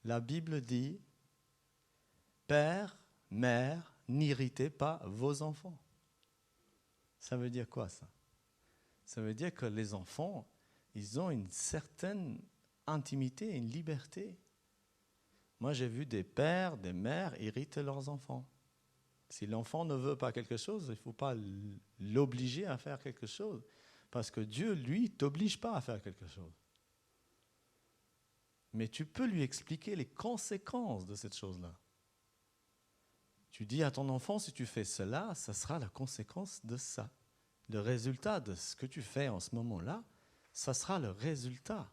La Bible dit, père, mère, n'irritez pas vos enfants. Ça veut dire quoi ça? Ça veut dire que les enfants, ils ont une certaine intimité, une liberté. Moi, j'ai vu des pères, des mères irriter leurs enfants. Si l'enfant ne veut pas quelque chose, il ne faut pas l'obliger à faire quelque chose. Parce que Dieu, lui, ne t'oblige pas à faire quelque chose. Mais tu peux lui expliquer les conséquences de cette chose-là. Tu dis à ton enfant, si tu fais cela, ça sera la conséquence de ça. Le résultat de ce que tu fais en ce moment-là, ça sera le résultat.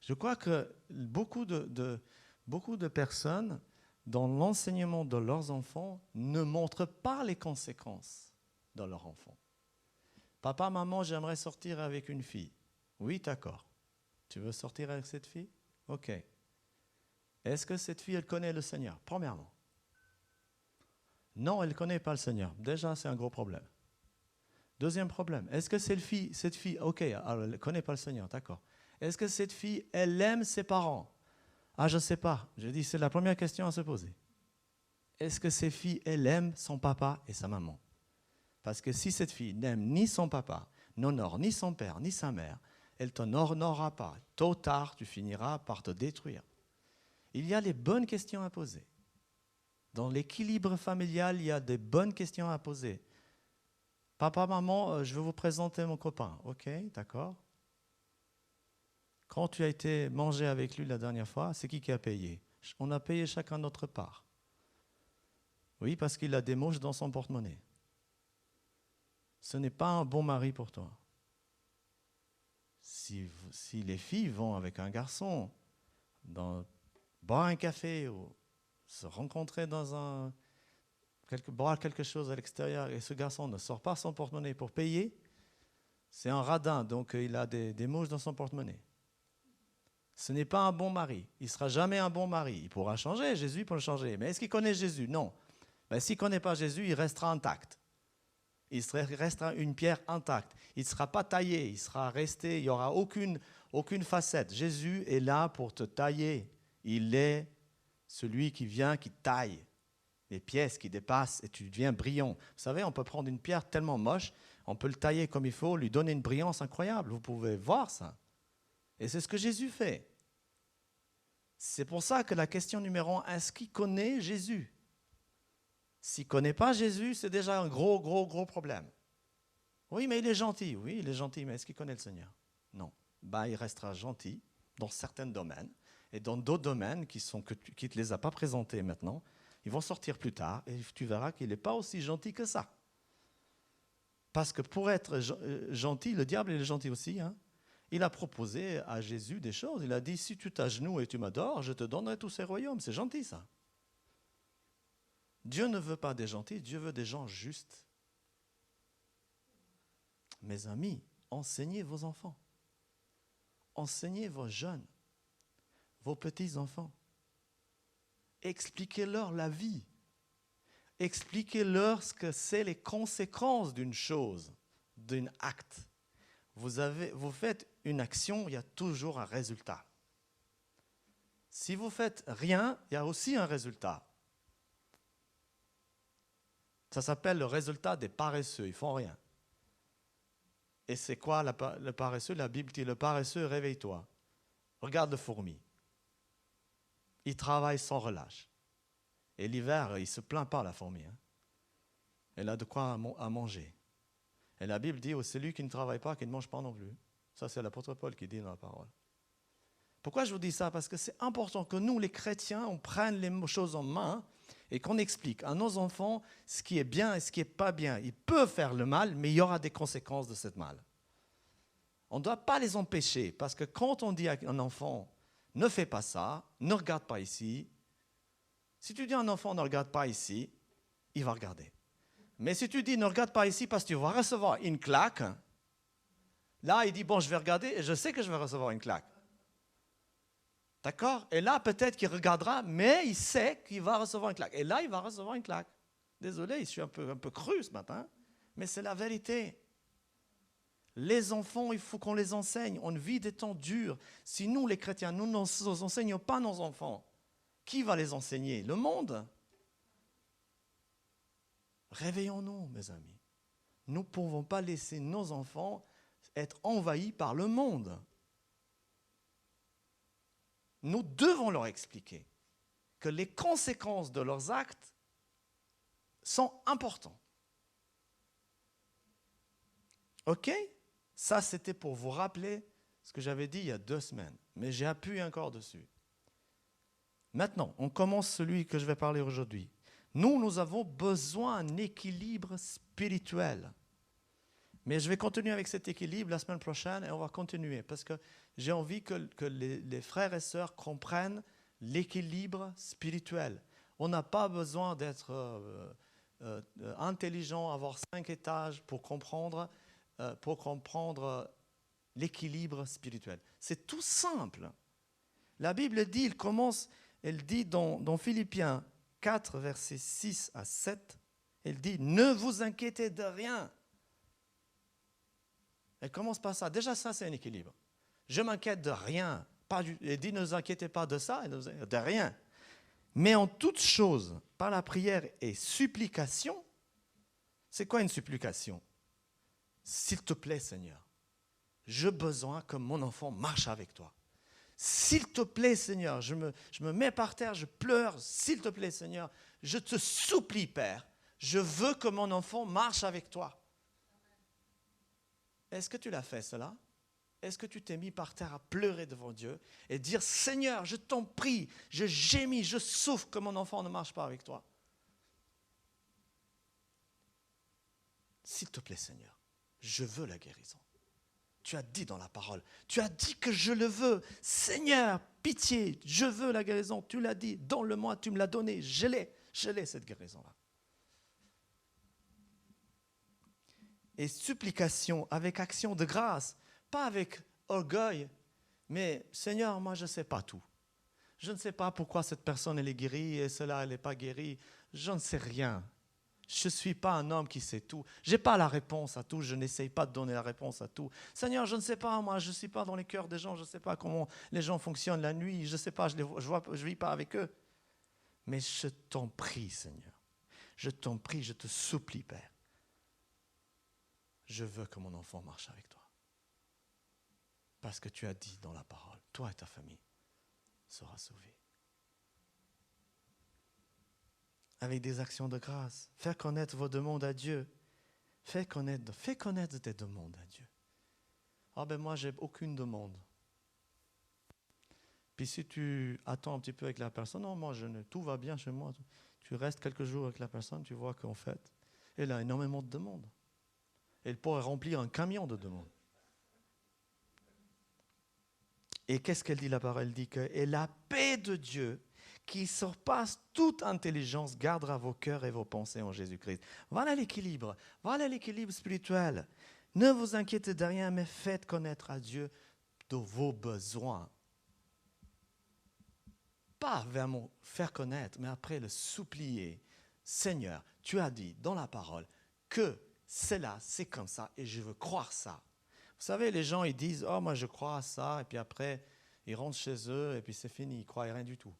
Je crois que beaucoup de personnes, dans l'enseignement de leurs enfants, ne montrent pas les conséquences de leur enfant. Papa, maman, j'aimerais sortir avec une fille. Oui, d'accord. Tu veux sortir avec cette fille? Ok. Est-ce que cette fille, elle connaît le Seigneur? Premièrement. Non, elle ne connaît pas le Seigneur. Déjà, c'est un gros problème. Deuxième problème, est-ce que cette fille, ok, alors elle ne connaît pas le Seigneur, d'accord. Est-ce que cette fille, elle aime ses parents? Ah, je ne sais pas. Je dis, c'est la première question à se poser. Est-ce que cette fille, elle aime son papa et sa maman? Parce que si cette fille n'aime ni son papa, n'honore ni son père, ni sa mère, elle ne t'honorera pas. Tôt ou tard, tu finiras par te détruire. Il y a les bonnes questions à poser. Dans l'équilibre familial, il y a des bonnes questions à poser. Papa, maman, je vais vous présenter mon copain. Ok, d'accord. Quand tu as été manger avec lui la dernière fois, c'est qui a payé? On a payé chacun notre part. Oui, parce qu'il a des mouches dans son porte-monnaie. Ce n'est pas un bon mari pour toi. Si les filles vont avec un garçon, boire un café ou se rencontrer boire quelque chose à l'extérieur et ce garçon ne sort pas son porte-monnaie pour payer, c'est un radin, donc il a des mouches dans son porte-monnaie. Ce n'est pas un bon mari. Il ne sera jamais un bon mari. Il pourra changer, Jésus peut le changer. Mais est-ce qu'il connaît Jésus? Non. Ben, s'il ne connaît pas Jésus, il restera intact. Il restera une pierre intacte. Il ne sera pas taillé, il sera resté, il n'y aura aucune facette. Jésus est là pour te tailler. Il est celui qui vient, qui taille les pièces qui dépassent et tu deviens brillant. Vous savez, on peut prendre une pierre tellement moche, on peut le tailler comme il faut, lui donner une brillance incroyable. Vous pouvez voir ça. Et c'est ce que Jésus fait. C'est pour ça que la question numéro 1, est-ce qu'il connaît Jésus? S'il ne connaît pas Jésus, c'est déjà un gros problème. Oui, mais il est gentil. Oui, il est gentil, mais est-ce qu'il connaît le Seigneur? Non. Ben, il restera gentil dans certains domaines. Et dans d'autres domaines qui ne te les a pas présentés maintenant, ils vont sortir plus tard et tu verras qu'il n'est pas aussi gentil que ça. Parce que pour être gentil, le diable il est gentil aussi. Hein? Il a proposé à Jésus des choses. Il a dit, si tu t'agenouilles et tu m'adores, je te donnerai tous ces royaumes. C'est gentil ça. Dieu ne veut pas des gentils, Dieu veut des gens justes. Mes amis, enseignez vos enfants. Enseignez vos jeunes, vos petits-enfants. Expliquez-leur la vie. Expliquez-leur ce que c'est les conséquences d'une chose, d'un acte. Vous faites une action, il y a toujours un résultat. Si vous faites rien, il y a aussi un résultat. Ça s'appelle le résultat des paresseux, ils font rien. Et c'est quoi le paresseux? La Bible dit, le paresseux, réveille-toi. Regarde le fourmi. Il travaille sans relâche. Et l'hiver, il ne se plaint pas, la fourmi. Hein. Elle a de quoi à manger. Et la Bible dit, oh, celui qui ne travaille pas, qui ne mange pas non plus. Ça, c'est l'apôtre Paul qui dit dans la parole. Pourquoi je vous dis ça? Parce que c'est important que nous, les chrétiens, on prenne les choses en main et qu'on explique à nos enfants ce qui est bien et ce qui n'est pas bien. Ils peuvent faire le mal, mais il y aura des conséquences de ce mal. On ne doit pas les empêcher, parce que quand on dit à un enfant, ne fais pas ça, ne regarde pas ici, si tu dis à un enfant, ne regarde pas ici, il va regarder. Mais si tu dis, ne regarde pas ici parce que tu vas recevoir une claque, là, il dit, bon, je vais regarder et je sais que je vais recevoir une claque. D'accord? Et là, peut-être qu'il regardera, mais il sait qu'il va recevoir une claque. Et là, il va recevoir une claque. Désolé, je suis un peu cru ce matin, mais c'est la vérité. Les enfants, il faut qu'on les enseigne. On vit des temps durs. Si nous, les chrétiens, nous n'enseignons pas nos enfants, qui va les enseigner? Le monde. Réveillons-nous, mes amis. Nous ne pouvons pas laisser nos enfants être envahis par le monde. Nous devons leur expliquer que les conséquences de leurs actes sont importantes. OK? Ça, c'était pour vous rappeler ce que j'avais dit il y a 2 semaines. Mais j'ai appuyé encore dessus. Maintenant, on commence celui que je vais parler aujourd'hui. Nous avons besoin d'un équilibre spirituel. Mais je vais continuer avec cet équilibre la semaine prochaine et on va continuer parce que j'ai envie que les frères et sœurs comprennent l'équilibre spirituel. On n'a pas besoin d'être intelligent, avoir 5 étages pour comprendre l'équilibre spirituel. C'est tout simple. La Bible dit, elle dit dans Philippiens 4, versets 6 à 7, elle dit « Ne vous inquiétez de rien ». Elle commence par ça. Déjà, ça, c'est un équilibre. Je m'inquiète de rien. Elle dit « Ne vous inquiétez pas de ça, de rien ». Mais en toute chose, par la prière et supplication, c'est quoi une supplication? S'il te plaît, Seigneur, j'ai besoin que mon enfant marche avec toi. S'il te plaît, Seigneur, je me mets par terre, je pleure. S'il te plaît, Seigneur, je te supplie, Père, je veux que mon enfant marche avec toi. Est-ce que tu l'as fait cela? Est-ce que tu t'es mis par terre à pleurer devant Dieu et dire, Seigneur, je t'en prie, je gémis, je souffre que mon enfant ne marche pas avec toi? S'il te plaît, Seigneur, je veux la guérison. Tu as dit dans la parole, tu as dit que je le veux. Seigneur, pitié, je veux la guérison. Tu l'as dit, donne-le-moi, tu me l'as donné. Je l'ai cette guérison-là. Et supplication avec action de grâce, pas avec orgueil, mais Seigneur, moi je ne sais pas tout. Je ne sais pas pourquoi cette personne elle est guérie et cela elle n'est pas guérie. Je ne sais rien. Je ne suis pas un homme qui sait tout. Je n'ai pas la réponse à tout. Je n'essaye pas de donner la réponse à tout. Seigneur, je ne sais pas, moi, je ne suis pas dans les cœurs des gens. Je ne sais pas comment les gens fonctionnent la nuit. Je ne sais pas, je ne vis pas avec eux. Mais je t'en prie, Seigneur. Je t'en prie, je te supplie, Père. Je veux que mon enfant marche avec toi. Parce que tu as dit dans la parole, toi et ta famille sera sauvée. Avec des actions de grâce. Faire connaître vos demandes à Dieu. Fais connaître tes demandes à Dieu. Ah ben moi, j'ai aucune demande. Puis si tu attends un petit peu avec la personne, non, moi, tout va bien chez moi. Tu restes quelques jours avec la personne, tu vois qu'en fait, elle a énormément de demandes. Elle pourrait remplir un camion de demandes. Et qu'est-ce qu'elle dit la parole? Elle dit que et la paix de Dieu, qui surpasse toute intelligence, gardera vos cœurs et vos pensées en Jésus-Christ. Voilà l'équilibre spirituel. Ne vous inquiétez de rien, mais faites connaître à Dieu de vos besoins. Pas vraiment faire connaître, mais après le supplier. Seigneur, tu as dit dans la parole que c'est comme ça et je veux croire ça. Vous savez, les gens, ils disent, oh, moi je crois à ça, et puis après, ils rentrent chez eux et puis c'est fini, ils ne croient à rien du tout.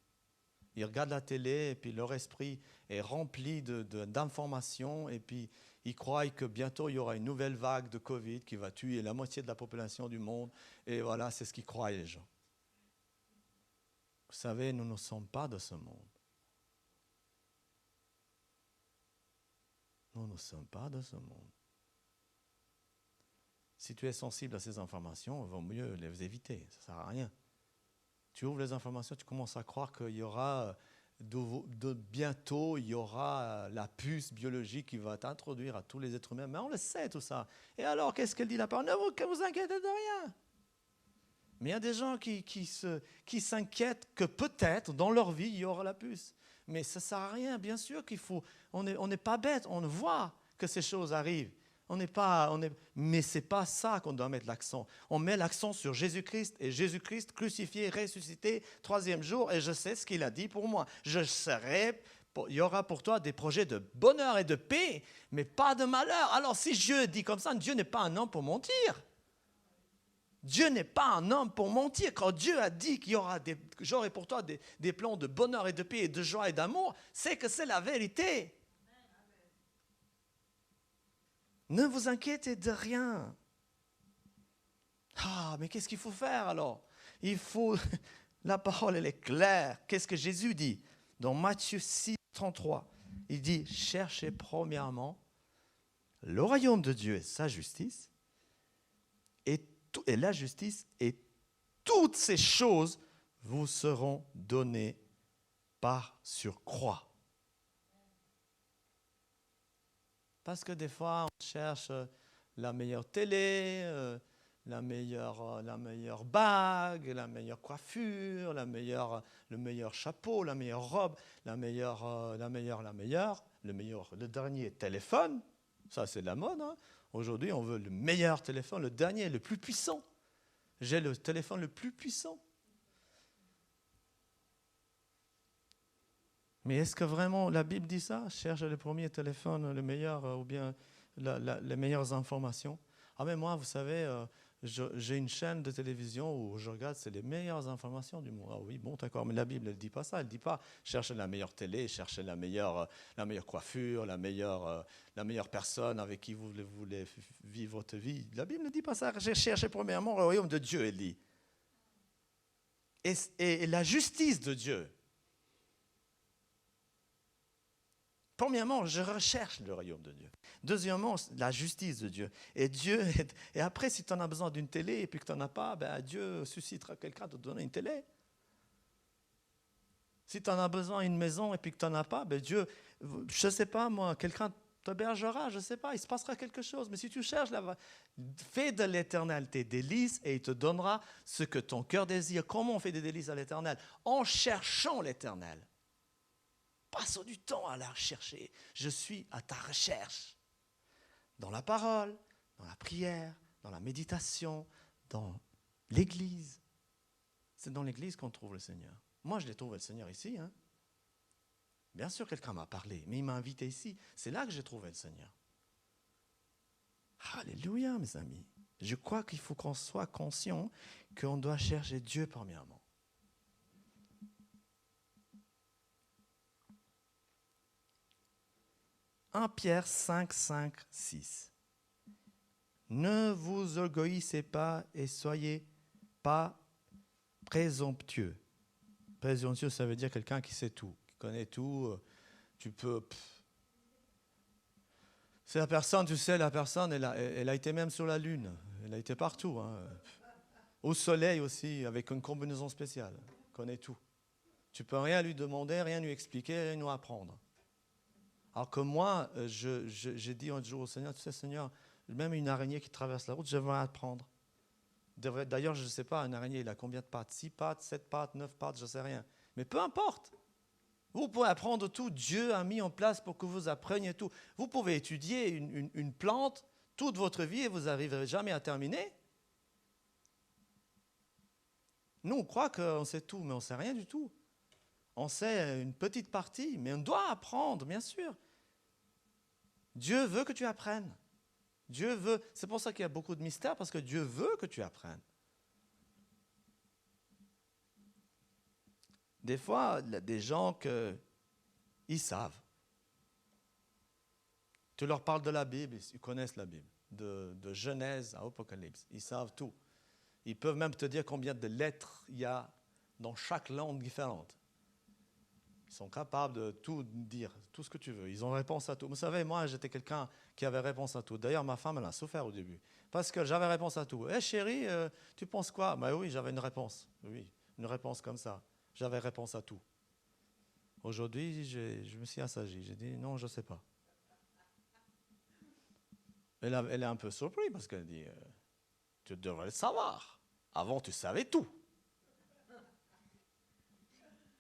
Ils regardent la télé et puis leur esprit est rempli d'informations et puis ils croient que bientôt il y aura une nouvelle vague de Covid qui va tuer la moitié de la population du monde. Et voilà, c'est ce qu'ils croient les gens. Vous savez, nous ne sommes pas de ce monde. Nous ne sommes pas de ce monde. Si tu es sensible à ces informations, il vaut mieux les éviter, ça ne sert à rien. Tu ouvres les informations, tu commences à croire qu'il y aura bientôt, il y aura la puce biologique qui va t'introduire à tous les êtres humains. Mais on le sait tout ça. Et alors, qu'est-ce qu'elle dit la parole? Ne vous inquiétez de rien. Mais il y a des gens qui s'inquiètent que peut-être dans leur vie, il y aura la puce. Mais ça ne sert à rien, bien sûr qu'il faut. On n'est pas bête, on voit que ces choses arrivent. Mais ce n'est pas ça qu'on doit mettre l'accent. On met l'accent sur Jésus-Christ et Jésus-Christ crucifié, ressuscité, 3e jour, et je sais ce qu'il a dit pour moi. Je serai Il y aura pour toi des projets de bonheur et de paix, mais pas de malheur. Alors si Dieu dit comme ça, Dieu n'est pas un homme pour mentir. Dieu n'est pas un homme pour mentir. Quand Dieu a dit qu'il y aura j'aurai pour toi des plans de bonheur et de paix et de joie et d'amour, c'est que c'est la vérité. Ne vous inquiétez de rien. Ah, mais qu'est-ce qu'il faut faire alors? La parole, elle est claire. Qu'est-ce que Jésus dit? Dans Matthieu 6, 33, il dit, cherchez premièrement le royaume de Dieu et sa justice, et la justice, et toutes ces choses vous seront données par surcroît. Parce que des fois, on cherche la meilleure télé, la meilleure bague, la meilleure coiffure, le meilleur chapeau, la meilleure robe, le dernier téléphone. Ça, c'est la mode. Hein. Aujourd'hui, on veut le meilleur téléphone, le dernier, le plus puissant. J'ai le téléphone le plus puissant. Mais est-ce que vraiment la Bible dit ça? Cherche le premier téléphone, le meilleur, ou bien les meilleures informations. Ah mais moi, vous savez, j'ai une chaîne de télévision où je regarde, c'est les meilleures informations du monde. Ah oui, bon, d'accord, mais la Bible, elle ne dit pas ça. Elle ne dit pas cherche la meilleure télé, cherche la meilleure coiffure, la meilleure personne avec qui vous voulez vivre votre vie. La Bible ne dit pas ça. Cherchez premièrement le royaume de Dieu, elle dit. Et la justice de Dieu. Premièrement, je recherche le royaume de Dieu. Deuxièmement, la justice de Dieu. Et après, si tu en as besoin d'une télé et puis que tu n'en as pas, Dieu suscitera quelqu'un de te donner une télé. Si tu en as besoin d'une maison et puis que tu n'en as pas, Dieu, je ne sais pas moi, quelqu'un t'hébergera, je ne sais pas, il se passera quelque chose. Mais si tu cherches, fais de l'éternel tes délices et il te donnera ce que ton cœur désire. Comment on fait des délices à l'éternel? En cherchant l'éternel. Passe du temps à la rechercher. Je suis à ta recherche. Dans la parole, dans la prière, dans la méditation, dans l'église. C'est dans l'église qu'on trouve le Seigneur. Moi, je l'ai trouvé le Seigneur ici. Hein. Bien sûr, quelqu'un m'a parlé, mais il m'a invité ici. C'est là que j'ai trouvé le Seigneur. Alléluia, mes amis. Je crois qu'il faut qu'on soit conscient qu'on doit chercher Dieu premièrement. 1 Pierre 5, 5, 6. Ne vous orgueillissez pas et soyez pas présomptueux. Présomptueux, ça veut dire quelqu'un qui sait tout, qui connaît tout. Tu peux. C'est la personne, tu sais, elle a été même sur la Lune. Elle a été partout. Hein. Au soleil aussi, avec une combinaison spéciale. Elle connaît tout. Tu ne peux rien lui demander, rien lui expliquer, rien lui apprendre. Alors que moi, j'ai dit un jour au Seigneur, tu sais Seigneur, même une araignée qui traverse la route, je vais apprendre. D'ailleurs, je ne sais pas, une araignée, il a combien de pattes? 6 pattes, 7 pattes, 9 pattes, je ne sais rien. Mais peu importe. Vous pouvez apprendre tout. Dieu a mis en place pour que vous appreniez tout. Vous pouvez étudier une plante toute votre vie et vous n'arriverez jamais à terminer. Nous, on croit qu'on sait tout, mais on ne sait rien du tout. On sait une petite partie, mais on doit apprendre, bien sûr. Dieu veut que tu apprennes. Dieu veut. C'est pour ça qu'il y a beaucoup de mystères, parce que Dieu veut que tu apprennes. Des fois, il y a des gens ils savent. Tu leur parles de la Bible, ils connaissent la Bible. De Genèse à Apocalypse, ils savent tout. Ils peuvent même te dire combien de lettres il y a dans chaque langue différente. Ils sont capables de tout dire, tout ce que tu veux. Ils ont réponse à tout. Vous savez, moi, j'étais quelqu'un qui avait réponse à tout. D'ailleurs, ma femme, elle a souffert au début. Parce que j'avais réponse à tout. Chérie, tu penses quoi? Oui, j'avais une réponse. Oui, une réponse comme ça. J'avais réponse à tout. Aujourd'hui, je me suis assagi. J'ai dit, non, je ne sais pas. Elle est un peu surprise parce qu'elle dit, tu devrais le savoir. Avant, tu savais tout.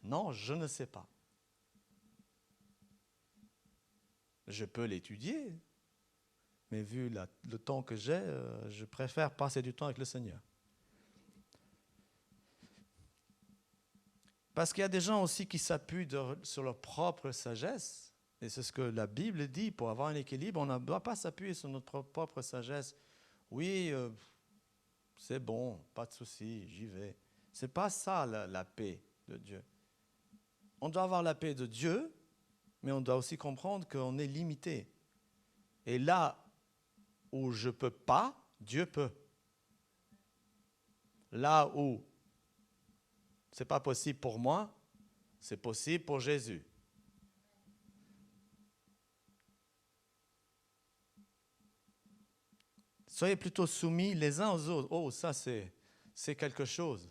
Non, je ne sais pas. Je peux l'étudier, mais vu le temps que j'ai, je préfère passer du temps avec le Seigneur. Parce qu'il y a des gens aussi qui s'appuient sur leur propre sagesse. Et c'est ce que la Bible dit. Pour avoir un équilibre, on ne doit pas s'appuyer sur notre propre sagesse. Oui, c'est bon, pas de souci, j'y vais. Ce n'est pas ça la paix de Dieu. On doit avoir la paix de Dieu, mais on doit aussi comprendre qu'on est limité. Et là où je ne peux pas, Dieu peut. Là où ce n'est pas possible pour moi, c'est possible pour Jésus. Soyez plutôt soumis les uns aux autres. Oh, ça c'est quelque chose.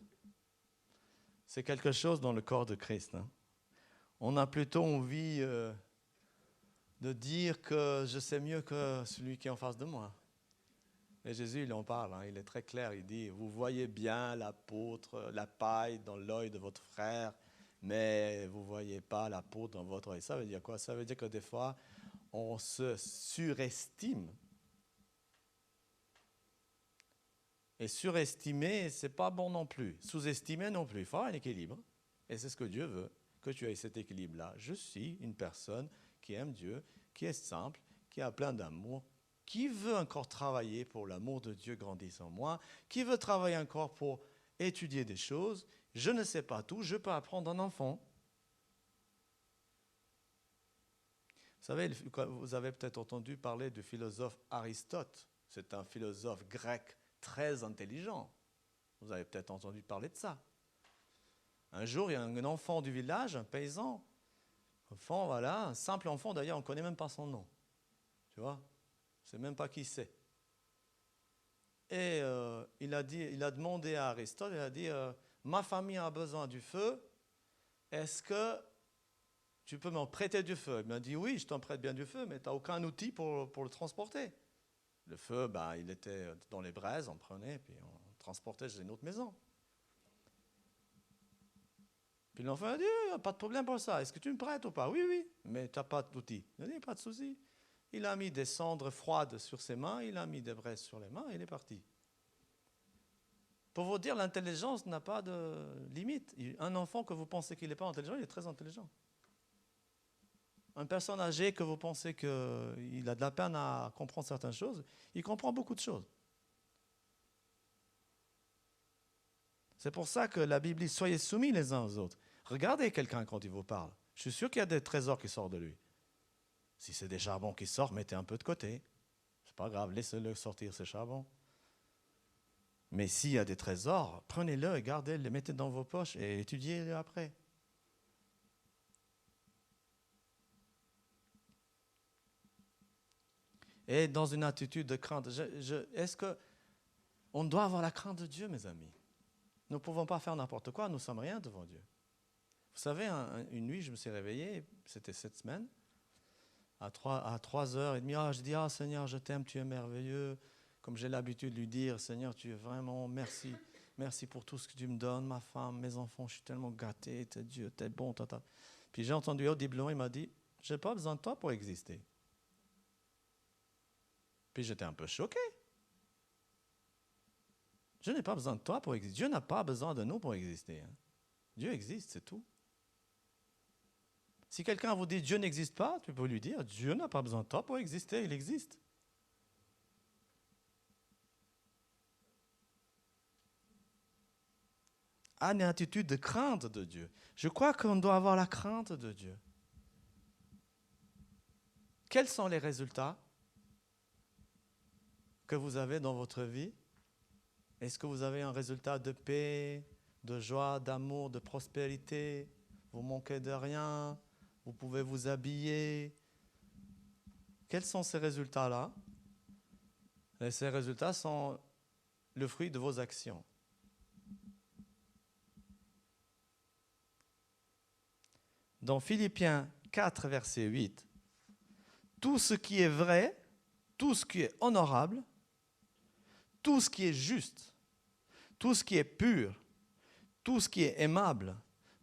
C'est quelque chose dans le corps de Christ. Hein. On a plutôt envie de dire que je sais mieux que celui qui est en face de moi. Et Jésus, il en parle, hein, il est très clair. Il dit, vous voyez bien la paille dans l'œil de votre frère, mais vous ne voyez pas la poutre dans votre œil. Ça veut dire quoi? Ça veut dire que des fois, on se surestime. Et surestimer, ce n'est pas bon non plus. Sous-estimer non plus. Il faut avoir un équilibre. Et c'est ce que Dieu veut, que tu aies cet équilibre-là. Je suis une personne qui aime Dieu, qui est simple, qui a plein d'amour, qui veut encore travailler pour l'amour de Dieu grandisse en moi, qui veut travailler encore pour étudier des choses. Je ne sais pas tout, je peux apprendre d'un enfant. Vous savez, vous avez peut-être entendu parler du philosophe Aristote. C'est un philosophe grec très intelligent. Vous avez peut-être entendu parler de ça. Un jour, il y a un enfant du village, un paysan, enfant, voilà, un simple enfant, d'ailleurs, on ne connaît même pas son nom. Tu vois? On ne sait même pas qui c'est. Et il a demandé à Aristote, il a dit, ma famille a besoin du feu, est-ce que tu peux m'en prêter du feu? Il m'a dit, oui, je t'en prête bien du feu, mais tu n'as aucun outil pour le transporter. Le feu, il était dans les braises, on prenait, puis on transportait chez une autre maison. Puis l'enfant a dit, pas de problème pour ça, est-ce que tu me prêtes ou pas? Oui, oui, mais tu n'as pas d'outil. Il a dit, pas de souci. Il a mis des cendres froides sur ses mains, il a mis des braises sur les mains, et il est parti. Pour vous dire, l'intelligence n'a pas de limite. Un enfant que vous pensez qu'il n'est pas intelligent, il est très intelligent. Une personne âgée que vous pensez qu'il a de la peine à comprendre certaines choses, il comprend beaucoup de choses. C'est pour ça que la Bible dit, soyez soumis les uns aux autres. Regardez quelqu'un quand il vous parle. Je suis sûr qu'il y a des trésors qui sortent de lui. Si c'est des charbons qui sortent, mettez un peu de côté. C'est pas grave, laissez-le sortir ces charbons. Mais s'il y a des trésors, prenez-le et gardez-le, les mettez dans vos poches et étudiez-le après. Et dans une attitude de crainte, est-ce qu'on doit avoir la crainte de Dieu, mes amis? Nous ne pouvons pas faire n'importe quoi, nous ne sommes rien devant Dieu. Vous savez, une nuit, je me suis réveillé, c'était cette semaine, à 3h30, je dis, Seigneur, je t'aime, tu es merveilleux. Comme j'ai l'habitude de lui dire, Seigneur, tu es vraiment, merci. Merci pour tout ce que tu me donnes, ma femme, mes enfants, je suis tellement gâté, t'es Dieu, t'es bon. Tata. Puis j'ai entendu audiblement, il m'a dit, je n'ai pas besoin de toi pour exister. Puis j'étais un peu choqué. Je n'ai pas besoin de toi pour exister. Dieu n'a pas besoin de nous pour exister. Hein. Dieu existe, c'est tout. Si quelqu'un vous dit Dieu n'existe pas, tu peux lui dire Dieu n'a pas besoin de toi pour exister, il existe. A une attitude de crainte de Dieu. Je crois qu'on doit avoir la crainte de Dieu. Quels sont les résultats que vous avez dans votre vie? Est-ce que vous avez un résultat de paix, de joie, d'amour, de prospérité? Vous manquez de rien? Vous pouvez vous habiller? Quels sont ces résultats-là? Et ces résultats sont le fruit de vos actions. Dans Philippiens 4, verset 8, tout ce qui est vrai, tout ce qui est honorable, tout ce qui est juste, tout ce qui est pur, tout ce qui est aimable,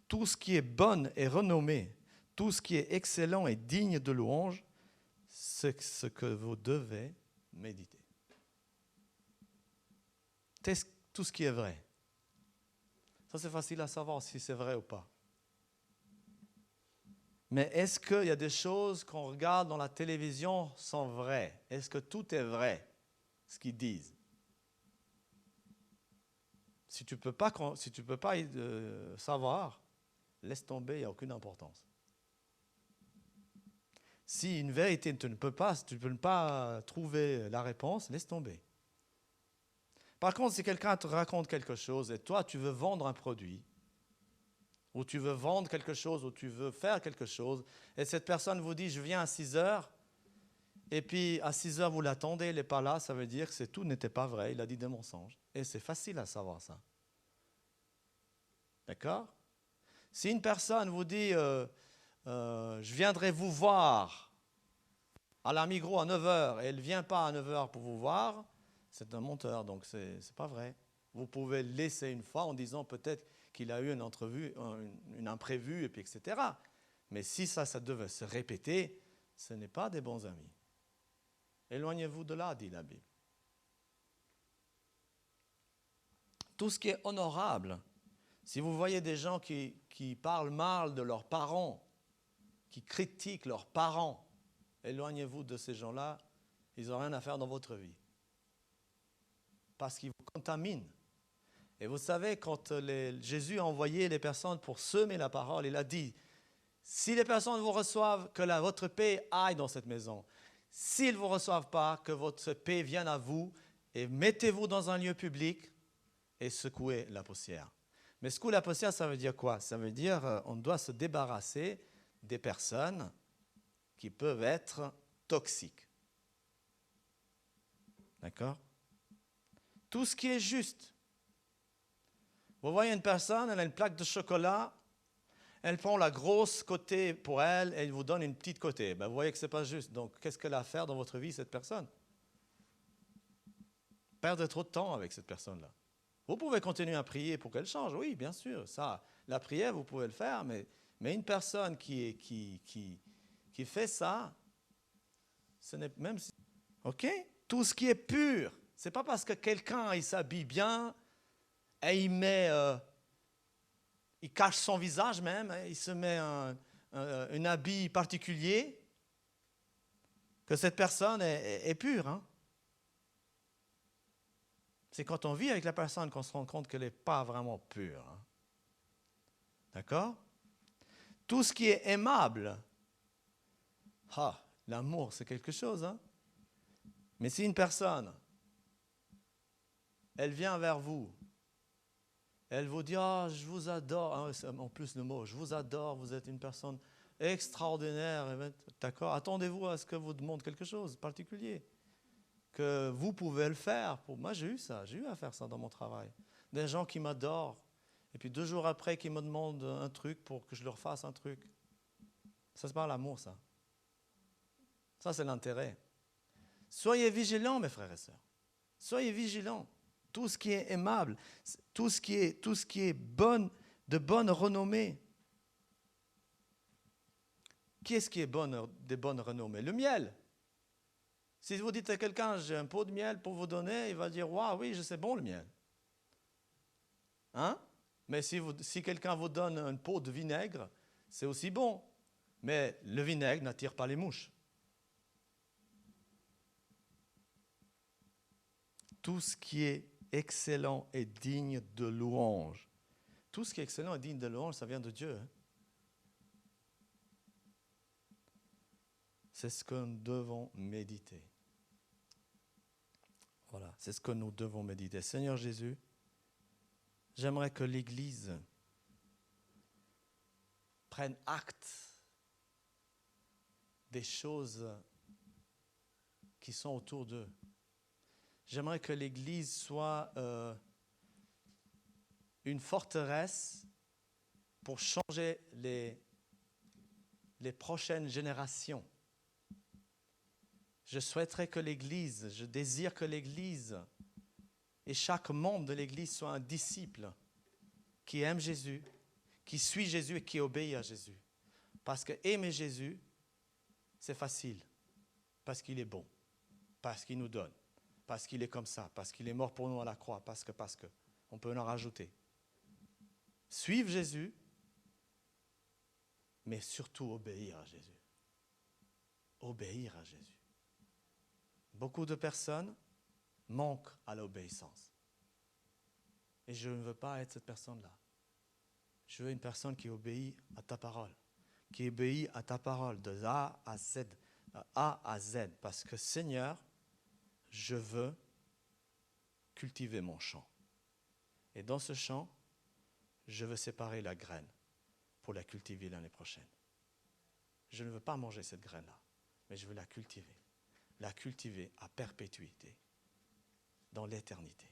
tout ce qui est bon et renommé, tout ce qui est excellent et digne de louange, c'est ce que vous devez méditer. Tout ce qui est vrai. Ça, c'est facile à savoir si c'est vrai ou pas. Mais est-ce qu'il y a des choses qu'on regarde dans la télévision sont vraies? Est-ce que tout est vrai, ce qu'ils disent? Si tu ne peux pas, savoir, laisse tomber, il n'y a aucune importance. Si une vérité, tu ne peux pas trouver la réponse, laisse tomber. Par contre, si quelqu'un te raconte quelque chose et toi, tu veux vendre un produit, ou tu veux vendre quelque chose, ou tu veux faire quelque chose, et cette personne vous dit, je viens à 6 heures, et puis à 6 heures, vous l'attendez, il n'est pas là, ça veut dire que tout n'était pas vrai, il a dit des mensonges. Et c'est facile à savoir ça. D'accord? Si une personne vous dit, je viendrai vous voir à la Migros à 9 heures, et elle ne vient pas à 9 heures pour vous voir, c'est un menteur, donc ce n'est pas vrai. Vous pouvez le laisser une fois en disant peut-être qu'il a eu une entrevue, une imprévue, et puis etc. Mais si ça devait se répéter, ce n'est pas des bons amis. Éloignez-vous de là, dit la Bible. Tout ce qui est honorable, si vous voyez des gens qui parlent mal de leurs parents, qui critiquent leurs parents, éloignez-vous de ces gens-là, ils n'ont rien à faire dans votre vie. Parce qu'ils vous contaminent. Et vous savez, quand Jésus a envoyé les personnes pour semer la parole, il a dit, si les personnes vous reçoivent, que votre paix aille dans cette maison. S'ils ne vous reçoivent pas, que votre paix vienne à vous et mettez-vous dans un lieu public et secouez la poussière. Mais secouer la poussière, ça veut dire quoi? Ça veut dire qu'on doit se débarrasser des personnes qui peuvent être toxiques. D'accord? Tout ce qui est juste. Vous voyez une personne, elle a une plaque de chocolat, elle prend la grosse côté pour elle et elle vous donne une petite côté. Ben, vous voyez que ce n'est pas juste. Donc, qu'est-ce qu'elle a à faire dans votre vie, cette personne? Perdre trop de temps avec cette personne-là. Vous pouvez continuer à prier pour qu'elle change, oui, bien sûr. Ça, la prière, vous pouvez le faire, mais une personne qui fait ça, ce n'est même... OK? Tout ce qui est pur. Ce n'est pas parce que quelqu'un il s'habille bien et il cache son visage même, il se met un habit particulier, que cette personne est pure. Hein? C'est quand on vit avec la personne qu'on se rend compte qu'elle n'est pas vraiment pure. Hein? D'accord? Tout ce qui est aimable. L'amour, c'est quelque chose. Hein? Mais si une personne, elle vient vers vous, elle vous dit, je vous adore, en plus le mot, je vous adore, vous êtes une personne extraordinaire, d'accord? Attendez-vous à ce que vous demande quelque chose de particulier, que vous pouvez le faire. Moi, j'ai eu à faire ça dans mon travail. Des gens qui m'adorent, et puis 2 jours après, qui me demandent un truc pour que je leur fasse un truc. Ça, c'est pas l'amour, ça. Ça, c'est l'intérêt. Soyez vigilants, mes frères et sœurs. Soyez vigilants. Tout ce qui est aimable, tout ce qui est de bonne renommée. Qu'est-ce qui est de bonne renommée? Le miel. Si vous dites à quelqu'un, j'ai un pot de miel pour vous donner, il va dire, waouh, oui, c'est bon le miel. Hein? Mais si quelqu'un vous donne un pot de vinaigre, c'est aussi bon. Mais le vinaigre n'attire pas les mouches. Tout ce qui est excellent et digne de louange. Tout ce qui est excellent et digne de louange, ça vient de Dieu. Hein? C'est ce que nous devons méditer. Voilà, c'est ce que nous devons méditer. Seigneur Jésus, j'aimerais que l'Église prenne acte des choses qui sont autour d'eux. J'aimerais que l'Église soit une forteresse pour changer les prochaines générations. Je souhaiterais que l'Église, je désire que l'Église et chaque membre de l'Église soit un disciple qui aime Jésus, qui suit Jésus et qui obéit à Jésus. Parce que aimer Jésus, c'est facile. Parce qu'il est bon. Parce qu'il nous donne. Parce qu'il est comme ça. Parce qu'il est mort pour nous à la croix. Parce que. On peut en rajouter. Suivre Jésus, mais surtout obéir à Jésus. Obéir à Jésus. Beaucoup de personnes manquent à l'obéissance. Et je ne veux pas être cette personne-là. Je veux une personne qui obéit à ta parole, qui obéit à ta parole de A à Z, parce que Seigneur, je veux cultiver mon champ. Et dans ce champ, je veux séparer la graine pour la cultiver l'année prochaine. Je ne veux pas manger cette graine-là, mais je veux la cultiver à perpétuité, dans l'éternité.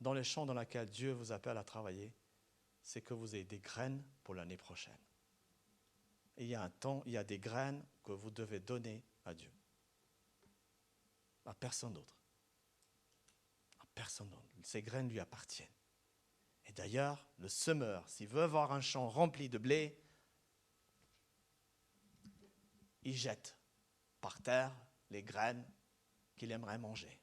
Dans le champ dans lequel Dieu vous appelle à travailler, c'est que vous ayez des graines pour l'année prochaine. Et il y a un temps, il y a des graines que vous devez donner à Dieu. À personne d'autre. À personne d'autre. Ces graines lui appartiennent. Et d'ailleurs, le semeur, s'il veut avoir un champ rempli de blé, il jette par terre les graines qu'il aimerait manger.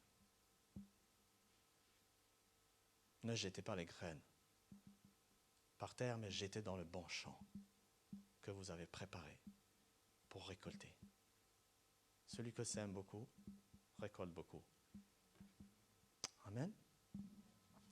Ne jetez pas les graines par terre, mais jetez dans le bon champ que vous avez préparé pour récolter. Celui que sème beaucoup, récolte beaucoup. Amen.